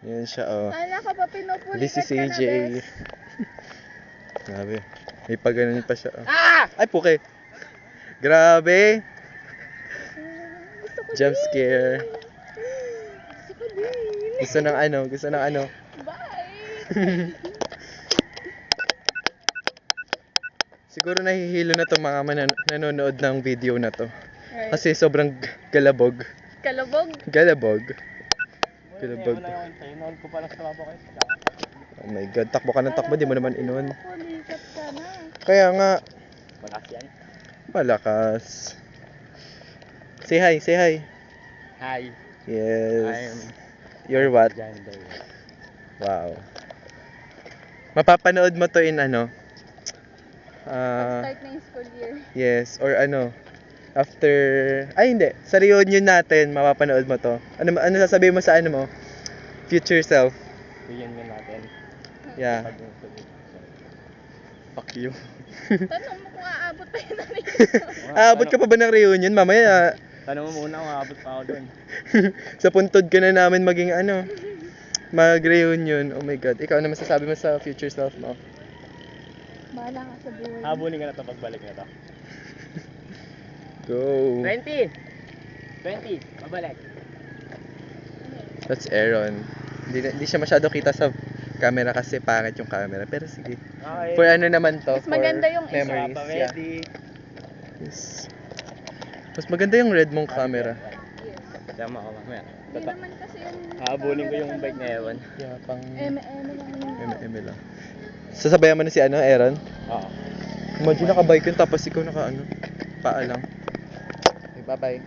Yan siya, oh. Kala ko pa pinupulikat This is ka na, AJ. bes. Grabe. May pagano'n pa siya. Oh. Ah! Ay, puke. Grabe. Gusto ko Jump din. scare. Gusto ko din. Gusto ng ano, gusto ng ano. Bye! Siguro nahihilo na itong mga nanonood ng video na to. Right. Kasi sobrang galabog. Kalabog. Galabog. Galabog. Noon ko pa lang sa babo kayo. Oh my god, takbo ka ng takbo, di mo naman inon. Pinupulikat ka na. Kaya nga, Malakas yan. malakas. Say hi, say hi. Hi. Yes. You're what? Gender. Wow. Mapapanood mo to in ano? Start na yung school year. Yes, or ano? After, ay hindi, sa reunion natin, mapapanood mo to. Ano sasabihin mo sa ano mo? Future self. Bigyan mo natin. Yeah. Pag yung tuloy. Fuck you. Tanong mo kung aabot pa yun na rin. Aabot ka pa ba ng reunion? Mamaya, Tanong mo muna kung aabot pa ako doon. sa puntod ka na namin maging ano, mag-reunion. Oh my god, ikaw ano masasabi mo sa future self mo? Bahala ka sa buhay. Habulin ka na to pagbalik na to. Go. 20! 20! Pabalik. That's Aaron. Hindi siya masyado kita sa camera kasi pangit yung camera. Pero sige. Okay. For ano naman to? Mas maganda yung isa. memories. Pa Yeah. ready. Yes. Mas maganda yung red mong camera. Yes. Tama ka mamaya. Hindi naman kasi yung... Habulin ko yung bike na Ewan. Yeah, pang M lang yun. MM lang. Sasabayan mo na si ano, Aaron? Oo. Imagine nakabike yun tapos ikaw naka ano, paa lang. Okay, bye-bye.